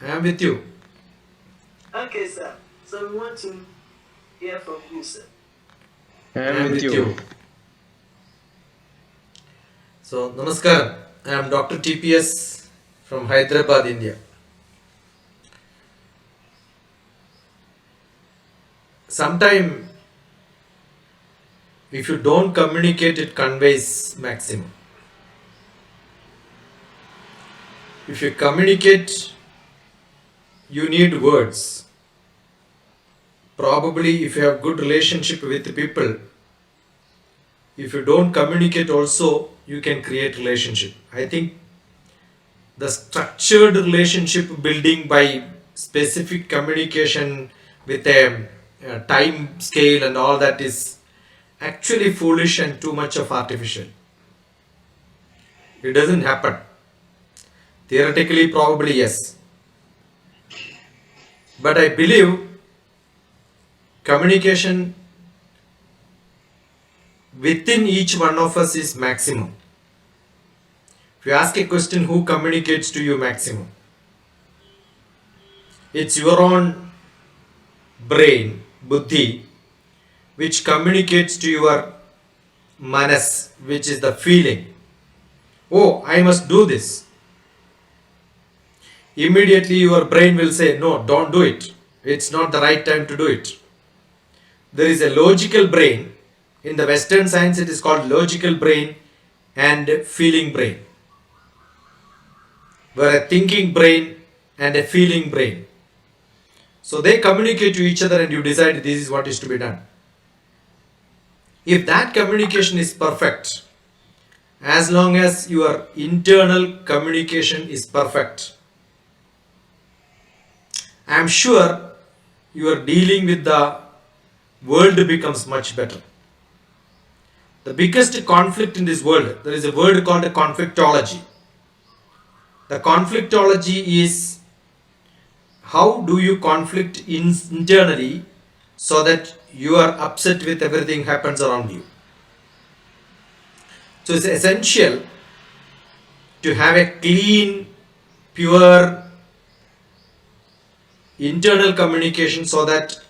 I am with you. Okay, sir. So we want to hear from you, sir. I I am am with with you. you. So, Namaskaram. I am Dr. TPS from Hyderabad, India. Sometime, if you don't communicate, it conveys maximum. If you communicate, you need words. Probably, if you have good relationship with the people, if you don't communicate, also you can create relationship. I think the structured relationship building by specific communication with a time scale and all that is actually foolish and too much of artificial. It doesn't happen. Theoretically, probably yes. But I believe communication within each one of us is maximum. If you ask a question, who communicates to you maximum? It's your own brain, buddhi, which communicates to your manas, which is the feeling. Oh, I must do this. Immediately your brain will say, no, don't do it. It's not the right time to do it. There is a logical brain. In the Western science, it is called logical brain and feeling brain. Where a thinking brain and a feeling brain. So they communicate to each other and you decide this is what is to be done. If that communication is perfect, as long as your internal communication is perfect, I am sure you are dealing with the world becomes much better. The biggest conflict in this world, there is a word called a conflictology. The conflictology is how do you conflict internally so that you are upset with everything happens around you. So it's essential to have a clean, pure internal communication so that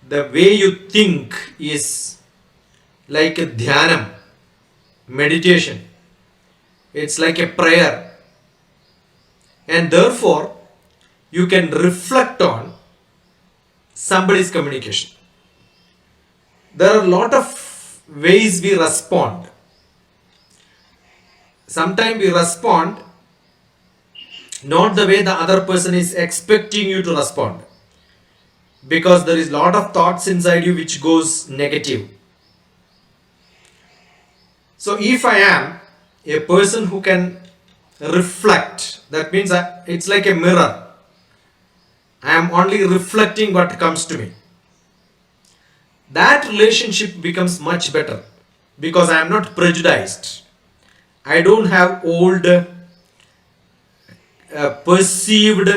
the way you think is like a dhyanam, meditation. It's like a prayer. And therefore, you can reflect on somebody's communication. There are a lot of ways we respond. Sometimes we respond not the way the other person is expecting you to respond, because there is a lot of thoughts inside you which goes negative. So if I am a person who can reflect, that means it's like a mirror. I am only reflecting what comes to me. That relationship becomes much better because I am not prejudiced. I don't have old perceived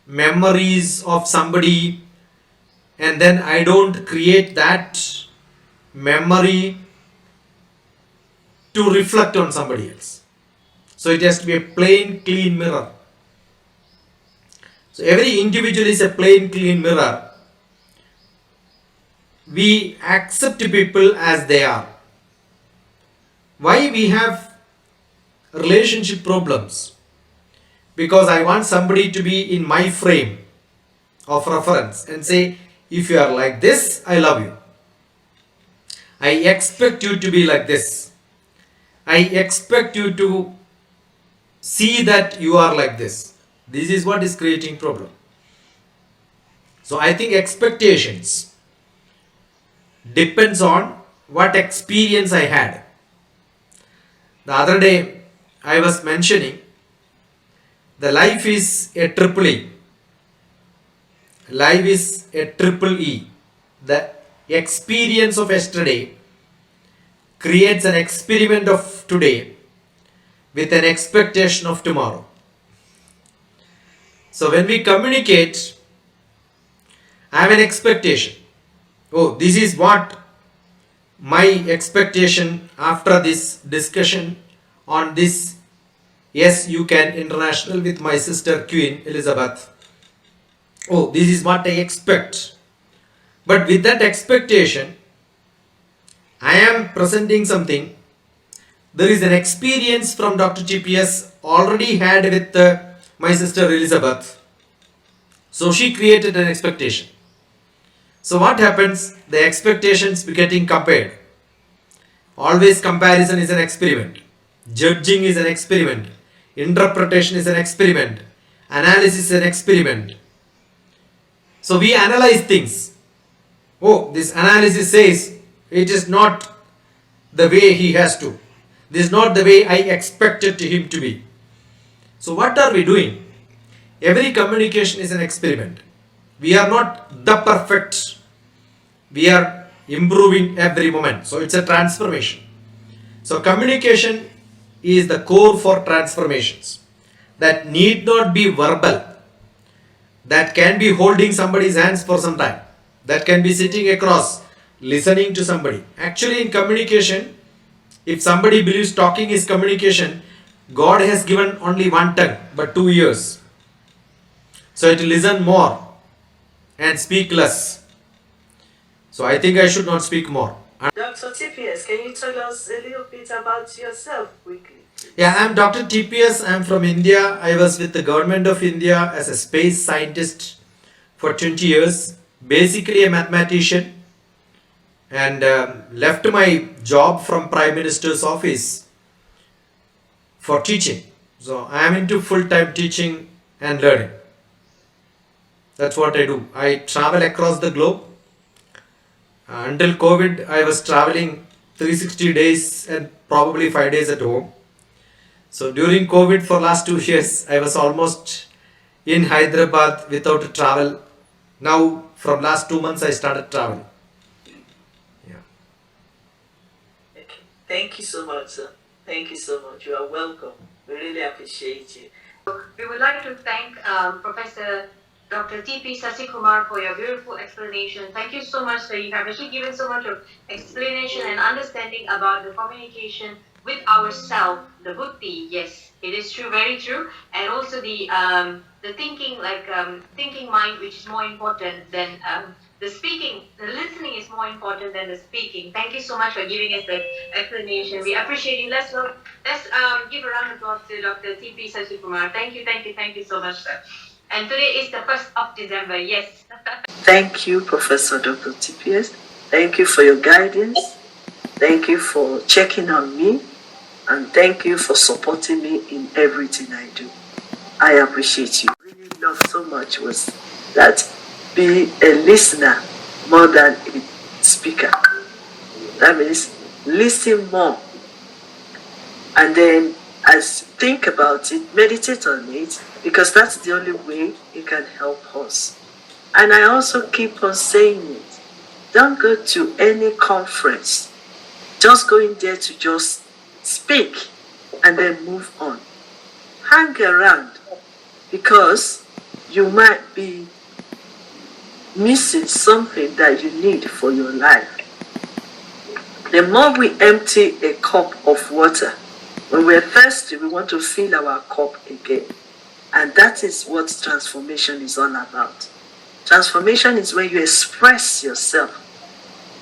memories of somebody, and then I don't create that memory to reflect on somebody else. So it has to be a plain, clean mirror. So every individual is a plain, clean mirror. We accept people as they are. Why we have relationship problems? Because I want somebody to be in my frame of reference and say, if you are like this, I love you. I expect you to be like this. I expect you to see that you are like this. This is what is creating problem. So I think expectations depends on what experience I had. The other day I was mentioning the life is a triple E. Life is a triple E. The experience of yesterday creates an experiment of today with an expectation of tomorrow. So when we communicate, I have an expectation. Oh, this is what my expectation after this discussion on this Yes, you can international with my sister Queen Elizabeth. Oh, this is what I expect. But with that expectation, I am presenting something. There is an experience from Dr. TPS already had with my sister Elizabeth. So she created an expectation. So what happens? The expectations getting compared. Always comparison is an experiment. Judging is an experiment. Interpretation is an experiment. Analysis is an experiment. So we analyze things. Oh, this analysis says it is not the way he has to. This is not the way I expected him to be. So what are we doing? Every communication is an experiment. We are not the perfect. We are improving every moment. So it's a transformation. So communication is the core for transformations that need not be verbal, that can be holding somebody's hands for some time, that can be sitting across listening to somebody. Actually, in communication, if somebody believes talking is communication, God has given only one tongue but 2 ears. So it will listen more and speak less. So I think I should not speak more. Dr. TPS, can you tell us a little bit about yourself quickly? Yeah, I'm Dr. TPS. I'm from India. I was with the government of India as a space scientist for 20 years. Basically a mathematician, and left my job from Prime Minister's office for teaching. So I am into full-time teaching and learning. That's what I do. I travel across the globe. Until COVID, I was traveling 360 days and probably 5 days at home. So during COVID for last 2 years, I was almost in Hyderabad without travel. Now from last 2 months, I started traveling. Yeah. Okay. Thank you so much, sir. Thank you so much. You are welcome. We really appreciate you. We would like to thank Professor Dr. T.P. Sasikumar for your beautiful explanation. Thank you so much, sir. You have actually given so much of explanation and understanding about the communication with ourselves, the buddhi. Yes, it is true, very true. And also the thinking, thinking mind, which is more important than the speaking. The listening is more important than the speaking. Thank you so much for giving us the explanation. We appreciate you. Let's give a round of applause to Dr. T.P. Sasikumar. Thank you so much, sir. And today is the 1st of December, yes. Thank you, Professor Dr. TPS. Thank you for your guidance. Thank you for checking on me. And thank you for supporting me in everything I do. I appreciate you. What I really love so much was that be a listener more than a speaker. That means listen more. And then as think about it, meditate on it, because that's the only way it can help us. And I also keep on saying it. Don't go to any conference. Just go in there to just speak and then move on. Hang around, because you might be missing something that you need for your life. The more we empty a cup of water, when we're thirsty, we want to fill our cup again. And that is what transformation is all about. Transformation is when you express yourself.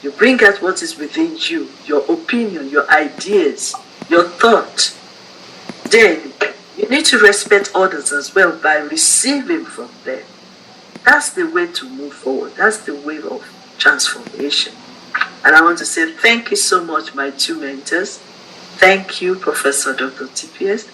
You bring out what is within you, your opinion, your ideas, your thought. Then you need to respect others as well by receiving from them. That's the way to move forward. That's the way of transformation. And I want to say thank you so much, my two mentors. Thank you, Professor Dr. TPS.